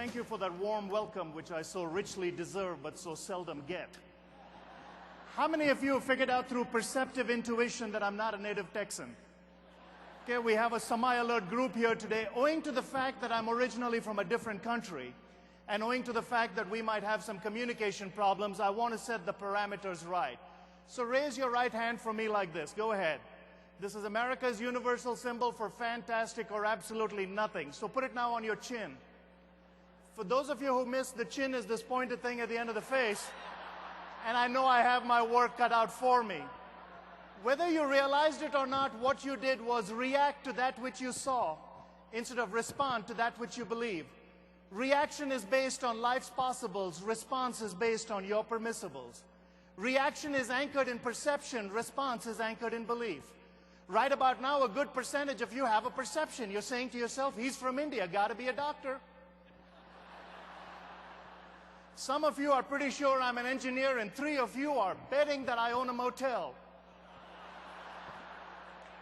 thank you for that warm welcome, which I so richly deserve but so seldom get. How many of you have figured out through perceptive intuition that I'm not a native Texan? Okay, we have a semi-alert group here today, owing to the fact that I'm originally from a different country, and owing to the fact that we might have some communication problems, I want to set the parameters right. So raise your right hand for me like this. Go ahead. This is America's universal symbol for fantastic or absolutely nothing. So put it now on your chin. For those of you who missed, the chin is this pointed thing at the end of the face. And I know I have my work cut out for me. Whether you realized it or not, what you did was react to that which you saw instead of respond to that which you believe. Reaction is based on life's possibles. Response is based on your permissibles. Reaction is anchored in perception. Response is anchored in belief. Right about now, a good percentage of you have a perception. You're saying to yourself, he's from India, gotta be a doctor. Some of you are pretty sure I'm an engineer, and 3 of you are betting that I own a motel.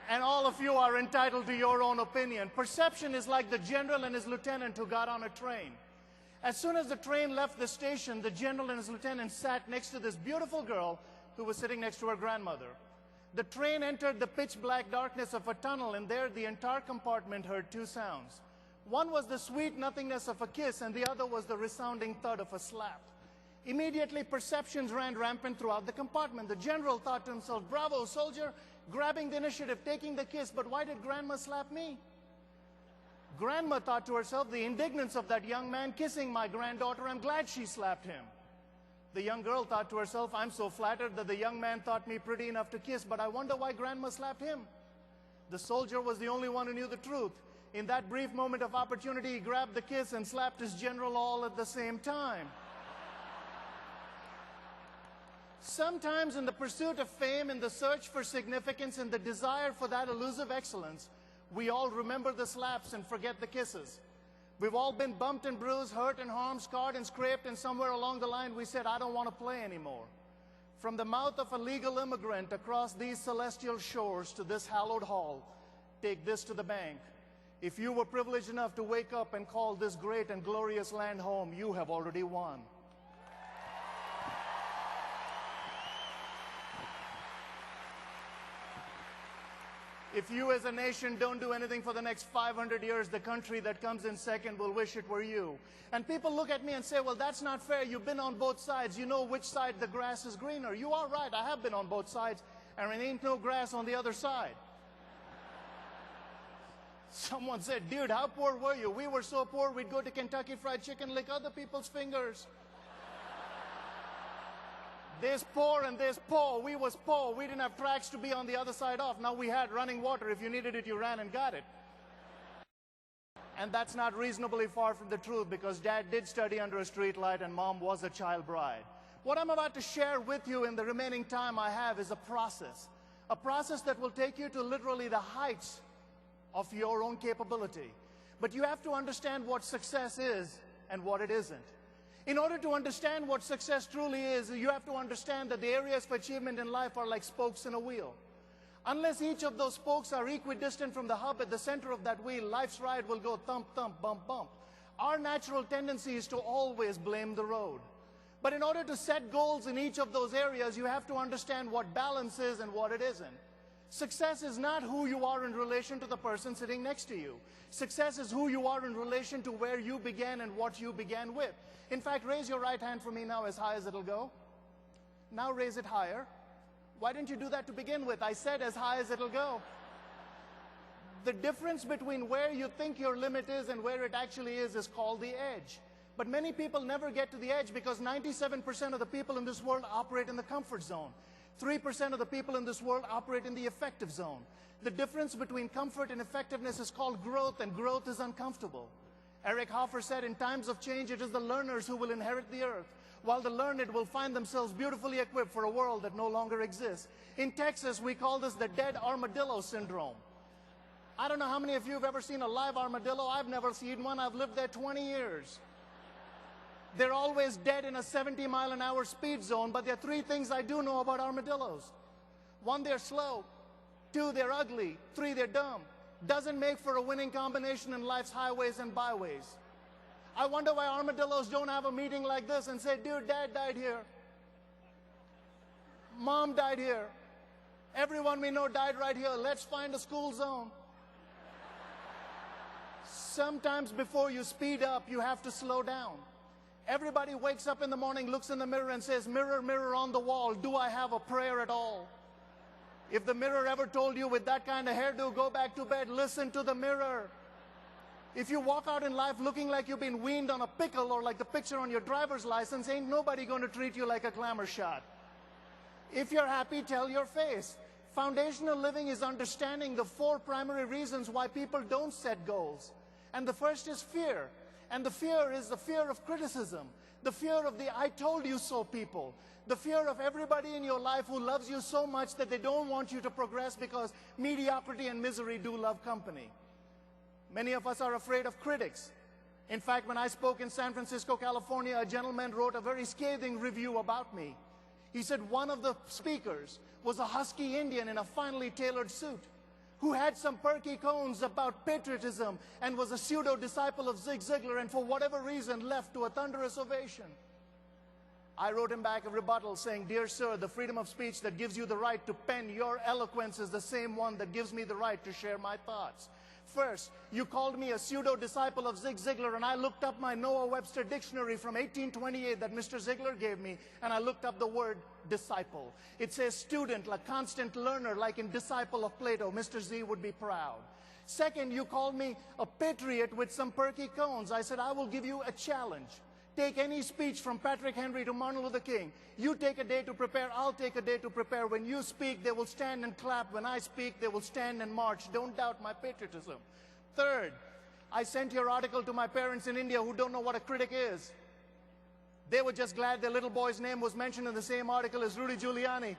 And all of you are entitled to your own opinion. Perception is like the general and his lieutenant who got on a train. As soon as the train left the station, the general and his lieutenant sat next to this beautiful girl who was sitting next to her grandmother. The train entered the pitch-black darkness of a tunnel, and there the entire compartment heard 2 sounds. One was the sweet nothingness of a kiss, and the other was the resounding thud of a slap. Immediately, perceptions ran rampant throughout the compartment. The general thought to himself, bravo, soldier, grabbing the initiative, taking the kiss, but why did Grandma slap me? Grandma thought to herself, the indignance of that young man kissing my granddaughter, I'm glad she slapped him. The young girl thought to herself, I'm so flattered that the young man thought me pretty enough to kiss, but I wonder why Grandma slapped him. The soldier was the only one who knew the truth. In that brief moment of opportunity, he grabbed the kiss and slapped his general all at the same time. Sometimes in the pursuit of fame, in the search for significance, in the desire for that elusive excellence, we all remember the slaps and forget the kisses. We've all been bumped and bruised, hurt and harmed, scarred and scraped, and somewhere along the line we said, I don't want to play anymore. From the mouth of a legal immigrant across these celestial shores to this hallowed hall, take this to the bank. If you were privileged enough to wake up and call this great and glorious land home, you have already won. If you as a nation don't do anything for the next 500 years, the country that comes in second will wish it were you. And people look at me and say, well, that's not fair. You've been on both sides. You know which side the grass is greener. You are right. I have been on both sides, and there ain't no grass on the other side. Someone said, dude, how poor were you? We were so poor, we'd go to Kentucky Fried Chicken, lick other people's fingers. This poor and this poor. We was poor. We didn't have tracks to be on the other side of. Now we had running water. If you needed it, you ran and got it. And that's not reasonably far from the truth, because Dad did study under a street light and Mom was a child bride. What I'm about to share with you in the remaining time I have is a process that will take you to literally the heights of your own capability. But you have to understand what success is and what it isn't. In order to understand what success truly is, you have to understand that the areas of achievement in life are like spokes in a wheel. Unless each of those spokes are equidistant from the hub at the center of that wheel, life's ride will go thump, thump, bump, bump. Our natural tendency is to always blame the road. But in order to set goals in each of those areas, you have to understand what balance is and what it isn't. Success is not who you are in relation to the person sitting next to you. Success is who you are in relation to where you began and what you began with. In fact, raise your right hand for me now as high as it'll go. Now raise it higher. Why didn't you do that to begin with? I said as high as it'll go. The difference between where you think your limit is and where it actually is called the edge. But many people never get to the edge because 97% of the people in this world operate in the comfort zone. 3% of the people in this world operate in the effective zone. The difference between comfort and effectiveness is called growth, and growth is uncomfortable. Eric Hoffer said, in times of change, it is the learners who will inherit the earth, while the learned will find themselves beautifully equipped for a world that no longer exists. In Texas, we call this the dead armadillo syndrome. I don't know how many of you have ever seen a live armadillo. I've never seen one. I've lived there 20 years. They're always dead in a 70-mile-an-hour speed zone, but there are 3 things I do know about armadillos. 1, they're slow. 2, they're ugly. 3, they're dumb. Doesn't make for a winning combination in life's highways and byways. I wonder why armadillos don't have a meeting like this and say, dude, dad died here. Mom died here. Everyone we know died right here. Let's find a school zone. Sometimes before you speed up, you have to slow down. Everybody wakes up in the morning, looks in the mirror and says, mirror, mirror on the wall, do I have a prayer at all? If the mirror ever told you with that kind of hairdo, go back to bed, listen to the mirror. If you walk out in life looking like you've been weaned on a pickle or like the picture on your driver's license, ain't nobody going to treat you like a glamour shot. If you're happy, tell your face. Foundational living is understanding the 4 primary reasons why people don't set goals. And the first is fear. And the fear is the fear of criticism. The fear of the I told you so people. The fear of everybody in your life who loves you so much that they don't want you to progress because mediocrity and misery do love company. Many of us are afraid of critics. In fact, when I spoke in San Francisco, California, a gentleman wrote a very scathing review about me. He said one of the speakers was a husky Indian in a finely tailored suit who had some perky cones about patriotism and was a pseudo-disciple of Zig Ziglar and for whatever reason left to a thunderous ovation. I wrote him back a rebuttal saying, dear sir, the freedom of speech that gives you the right to pen your eloquence is the same one that gives me the right to share my thoughts. First, you called me a pseudo-disciple of Zig Ziglar, and I looked up my Noah Webster dictionary from 1828 that Mr. Ziglar gave me, and I looked up the word disciple. It says student, a constant learner, like in Disciple of Plato. Mr. Z would be proud. Second, you called me a patriot with some perky cones. I said, I will give you a challenge. Take any speech from Patrick Henry to Martin Luther King. You take a day to prepare, I'll take a day to prepare. When you speak, they will stand and clap. When I speak, they will stand and march. Don't doubt my patriotism. Third, I sent your article to my parents in India who don't know what a critic is. They were just glad their little boy's name was mentioned in the same article as Rudy Giuliani.